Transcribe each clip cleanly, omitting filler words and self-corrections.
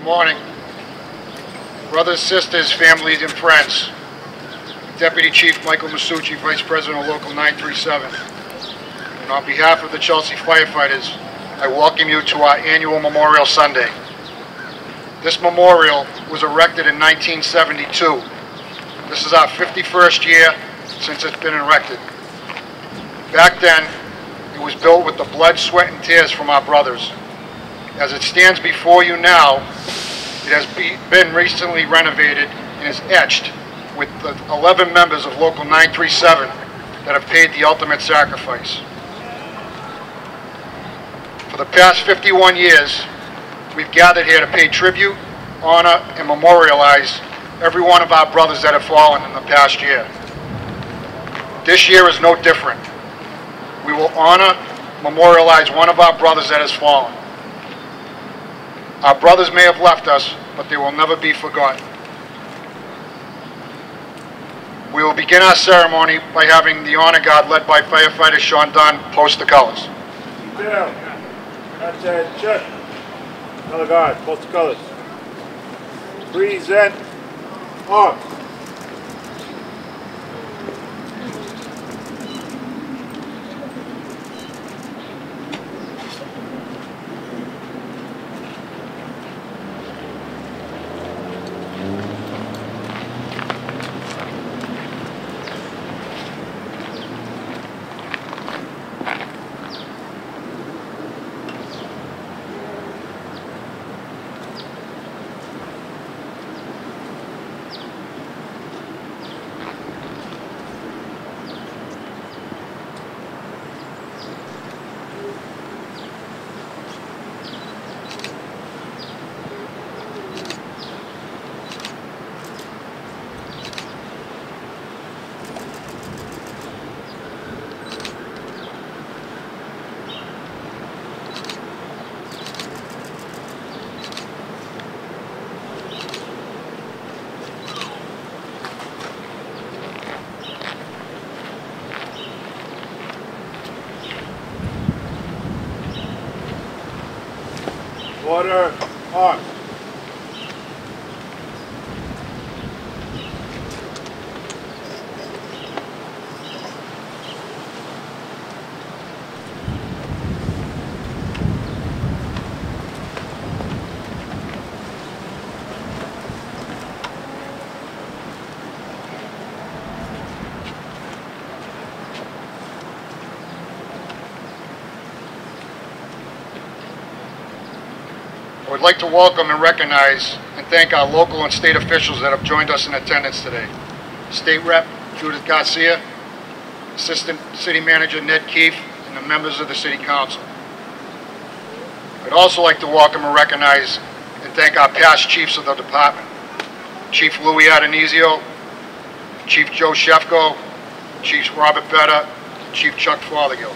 morning. Brothers, sisters, families, and friends. Deputy Chief Michael Masucci, Vice President of Local 937. And on behalf of the Chelsea firefighters, I welcome you to our annual Memorial Sunday. This memorial was erected in 1972. This is our 51st year since it's been erected. Back then, it was built with the blood, sweat, and tears from our brothers. As it stands before you now, it has been recently renovated and is etched with the 11 members of Local 937 that have paid the ultimate sacrifice. For the past 51 years, we've gathered here to pay tribute, honor, and memorialize every one of our brothers that have fallen in the past year. This year is no different. We will honor, memorialize one of our brothers that has fallen. Our brothers may have left us, but they will never be forgotten. We will begin our ceremony by having the honor guard led by firefighter Sean Dunn post the colors. Down. Attention. Color guard, post the colors. Present arms. Order, arms. I would like to welcome and recognize and thank our local and state officials that have joined us in attendance today. State Rep Judith Garcia, Assistant City Manager Ned Keefe, and the members of the City Council. I'd also like to welcome and recognize and thank our past chiefs of the department. Chief Louis Adonisio, Chief Joe Shefko, Chief Robert Betta, and Chief Chuck Fothergill.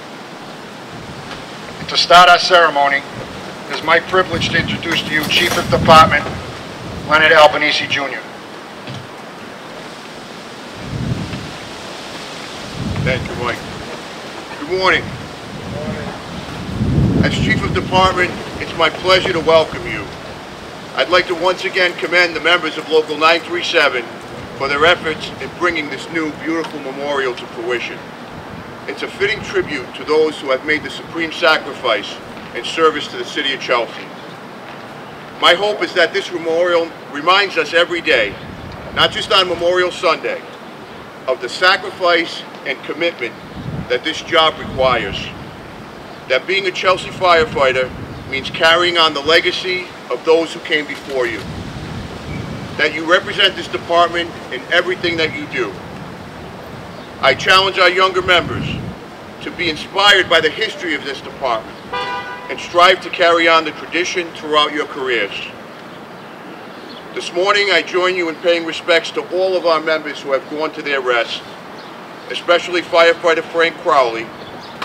And to start our ceremony, it is my privilege to introduce to you Chief of Department, Leonard Albanese, Jr. Thank you, Mike. Good morning. As Chief of Department, it's my pleasure to welcome you. I'd like to once again commend the members of Local 937 for their efforts in bringing this new, beautiful memorial to fruition. It's a fitting tribute to those who have made the supreme sacrifice in service to the city of Chelsea. My hope is that this memorial reminds us every day, not just on Memorial Sunday, of the sacrifice and commitment that this job requires. That being a Chelsea firefighter means carrying on the legacy of those who came before you. That you represent this department in everything that you do. I challenge our younger members to be inspired by the history of this department and strive to carry on the tradition throughout your careers. This morning, I join you in paying respects to all of our members who have gone to their rest, especially firefighter Frank Crowley,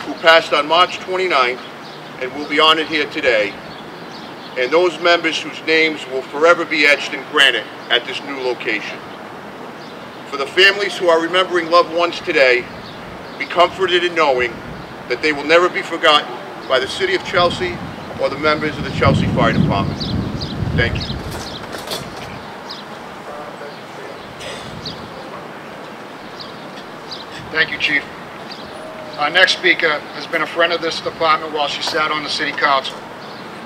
who passed on March 29th and will be honored here today, and those members whose names will forever be etched in granite at this new location. For the families who are remembering loved ones today, be comforted in knowing that they will never be forgotten by the City of Chelsea or the members of the Chelsea Fire Department. Thank you. Thank you, Chief. Our next speaker has been a friend of this department while she sat on the City Council.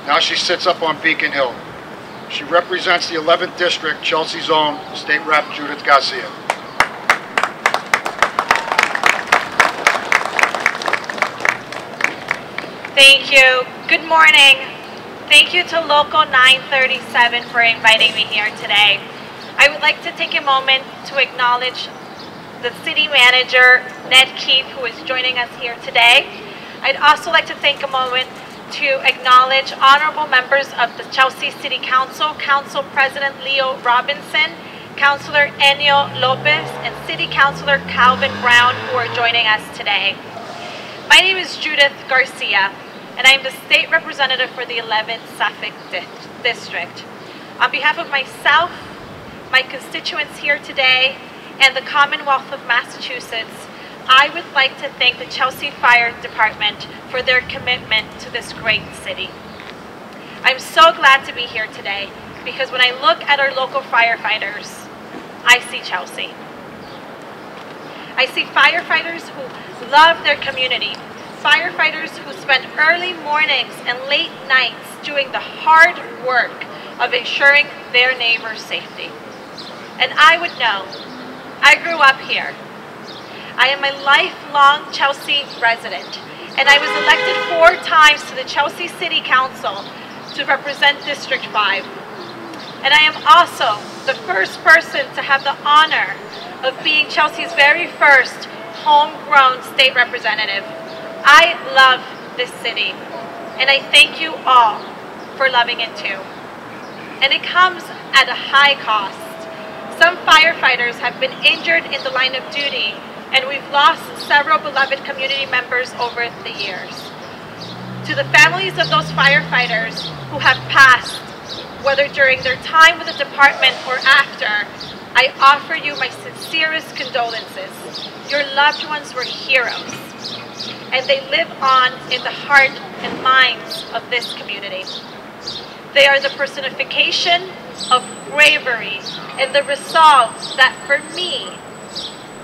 Now she sits up on Beacon Hill. She represents the 11th District, Chelsea's own State Rep Judith Garcia. Thank you. Good morning. Thank you to Local 937 for inviting me here today. I would like to take a moment to acknowledge the City Manager, Ned Keith, who is joining us here today. I'd also like to take a moment to acknowledge honorable members of the Chelsea City Council, Council President Leo Robinson, Councilor Enio Lopez, and City Councilor Calvin Brown, who are joining us today. My name is Judith Garcia, and I am the State Representative for the 11th Suffolk District. On behalf of myself, my constituents here today, and the Commonwealth of Massachusetts, I would like to thank the Chelsea Fire Department for their commitment to this great city. I'm so glad to be here today because when I look at our local firefighters, I see Chelsea. I see firefighters who love their community, firefighters who spend early mornings and late nights doing the hard work of ensuring their neighbors' safety. And I would know, I grew up here. I am a lifelong Chelsea resident, and I was elected 4 times to the Chelsea City Council to represent District 5. And I am also the first person to have the honor of being Chelsea's very first homegrown state representative. I love this city, and I thank you all for loving it too. And it comes at a high cost. Some firefighters have been injured in the line of duty, and we've lost several beloved community members over the years. To the families of those firefighters who have passed, whether during their time with the department or after, I offer you my sincerest condolences. Your loved ones were heroes, and they live on in the heart and minds of this community. They are the personification of bravery and the resolve that, for me,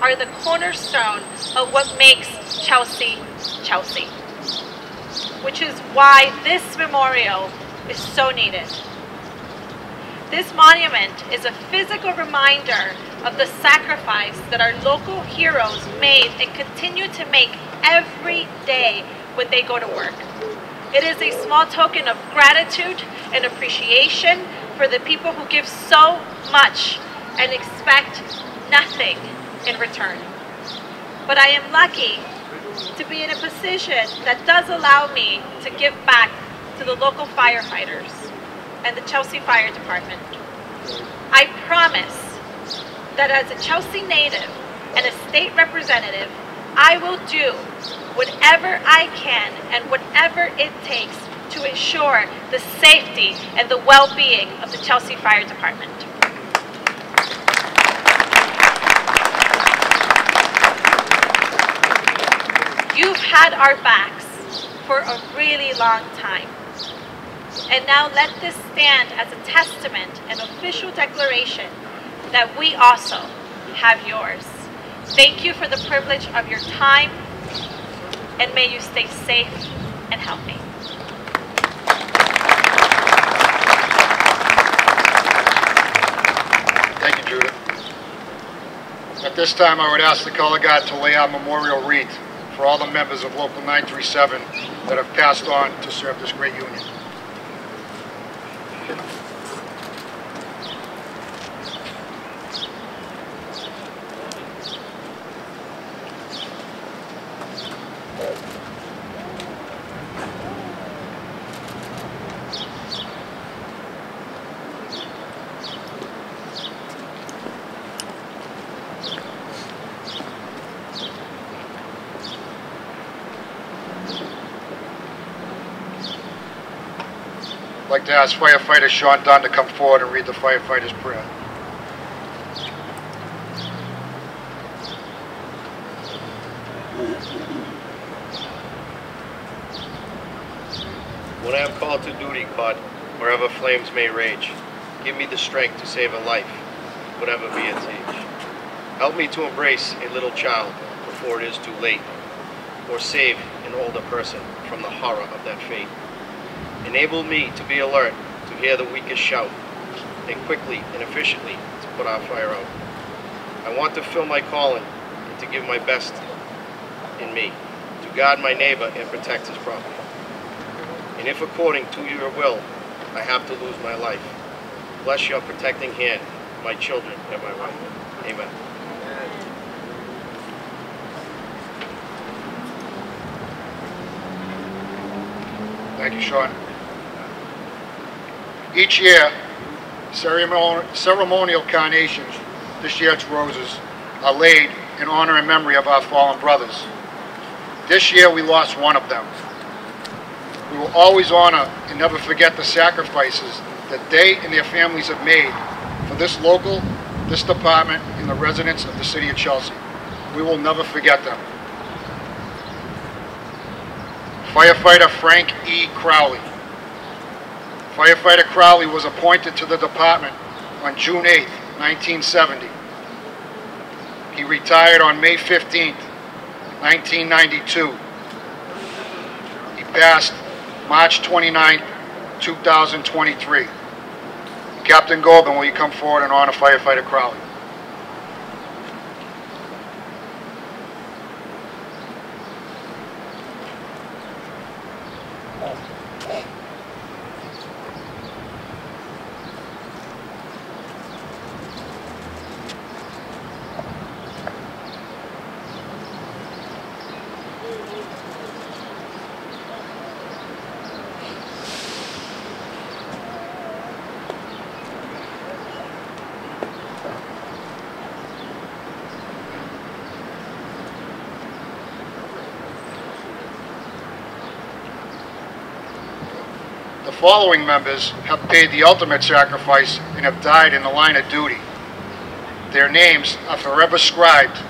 are the cornerstone of what makes Chelsea, Chelsea. Which is why this memorial is so needed. This monument is a physical reminder of the sacrifice that our local heroes made and continue to make every day when they go to work. It is a small token of gratitude and appreciation for the people who give so much and expect nothing in return. But I am lucky to be in a position that does allow me to give back to the local firefighters and the Chelsea Fire Department. I promise that as a Chelsea native and a state representative, I will do whatever I can and whatever it takes to ensure the safety and the well-being of the Chelsea Fire Department. You've had our backs for a really long time. And now let this stand as a testament and official declaration that we also have yours. Thank you for the privilege of your time, and may you stay safe and healthy. Thank you, Judith. At this time, I would ask the color guard to lay out memorial wreath for all the members of Local 937 that have passed on to serve this great union. I'd like to ask firefighter Sean Dunn to come forward and read the firefighter's prayer. When I am called to duty, God, wherever flames may rage. Give me the strength to save a life, whatever be its age. Help me to embrace a little child before it is too late, or save an older person from the horror of that fate. Enable me to be alert, to hear the weakest shout, and quickly and efficiently to put our fire out. I want to fill my calling and to give my best in me, to guard my neighbor and protect his property. And if according to your will, I have to lose my life, bless your protecting hand, my children and my wife. Amen. Thank you, Sean. Each year, ceremonial carnations, this year it's roses, are laid in honor and memory of our fallen brothers. This year we lost one of them. We will always honor and never forget the sacrifices that they and their families have made for this local, this department, and the residents of the city of Chelsea. We will never forget them. Firefighter Frank E. Crowley. Firefighter Crowley was appointed to the department on June 8, 1970. He retired on May 15, 1992. He passed March 29, 2023. Captain Goldman, will you come forward and honor Firefighter Crowley? The following members have paid the ultimate sacrifice and have died in the line of duty. Their names are forever inscribed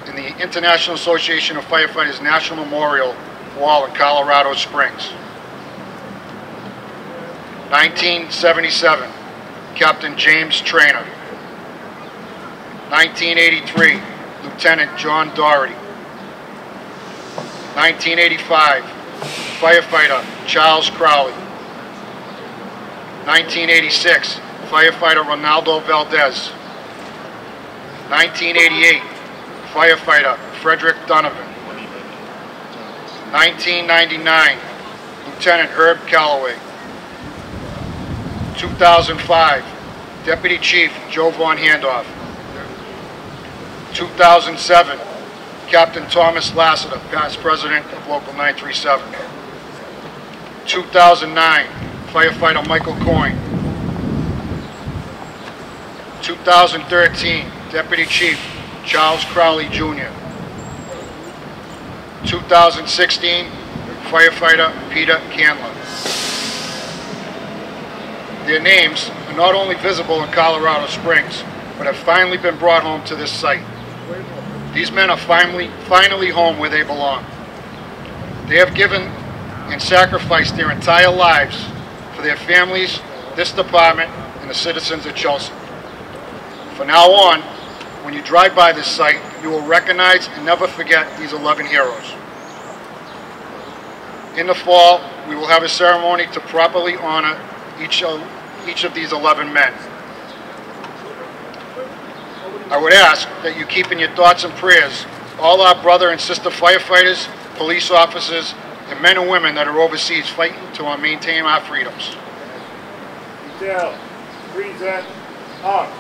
in the International Association of Firefighters National Memorial Wall in Colorado Springs. 1977, Captain James Trainer. 1983, Lieutenant John Doherty. 1985, Firefighter Charles Crowley. 1986, Firefighter Ronaldo Valdez. 1988, Firefighter Frederick Donovan. 1999, Lieutenant Herb Calloway. 2005, Deputy Chief Joe Von Handoff. 2007, Captain Thomas Lassiter, past President of Local 937. 2009, Firefighter Michael Coyne. 2013, Deputy Chief Charles Crowley Jr. 2016, Firefighter Peter Candler. Their names are not only visible in Colorado Springs, but have finally been brought home to this site. These men are finally home where they belong. They have given and sacrificed their entire lives for their families, this department, and the citizens of Chelsea. From now on, when you drive by this site, you will recognize and never forget these 11 heroes. In the fall, we will have a ceremony to properly honor each of these 11 men. I would ask that you keep in your thoughts and prayers all our brother and sister firefighters, police officers, and men and women that are overseas fighting to maintain our freedoms. Detail, present, arms.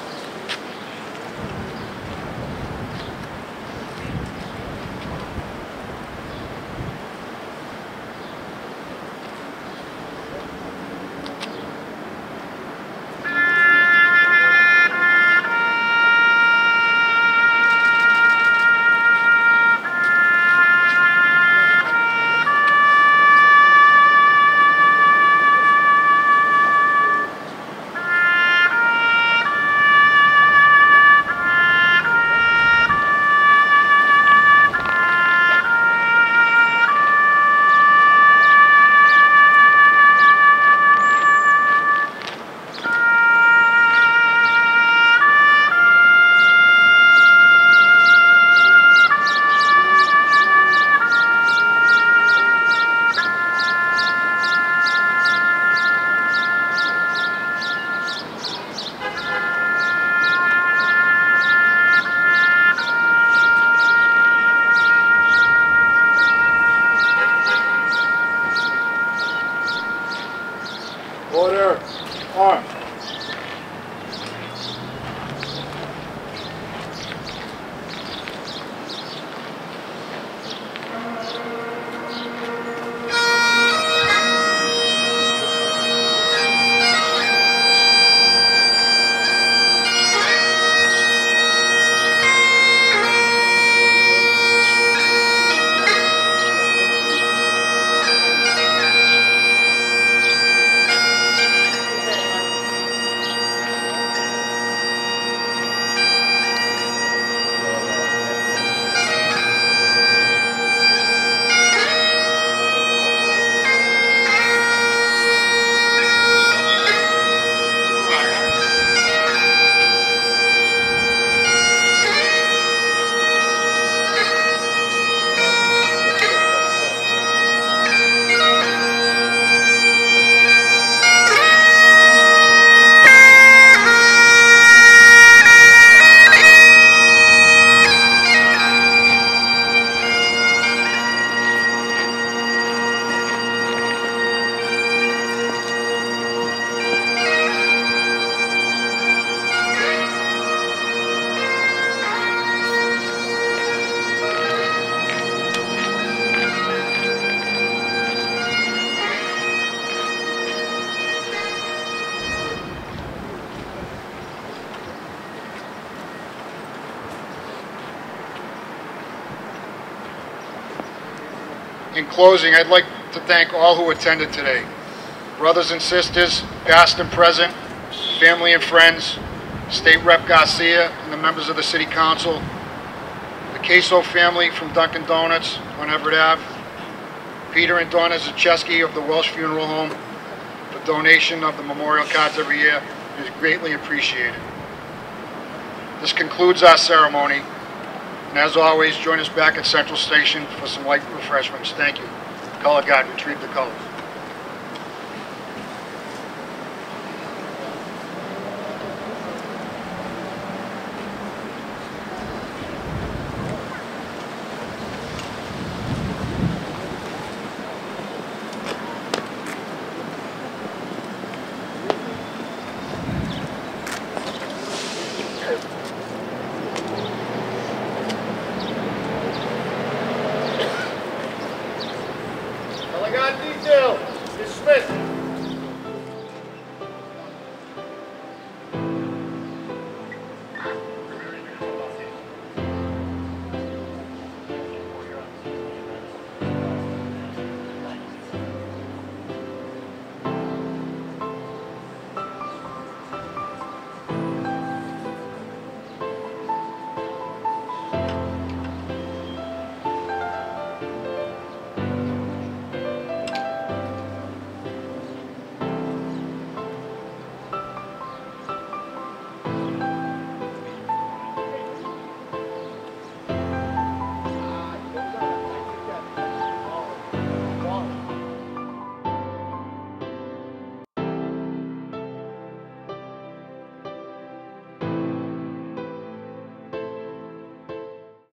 Order. Arms. In closing, I'd like to thank all who attended today. Brothers and sisters, past and present, family and friends, State Rep Garcia and the members of the City Council, the Queso family from Dunkin' Donuts on Everett Ave, Peter and Donna Zacheski of the Welsh Funeral Home. The donation of the memorial cards every year is greatly appreciated. This concludes our ceremony. And as always, join us back at Central Station for some light refreshments. Thank you. Color Guard, retrieve the colors.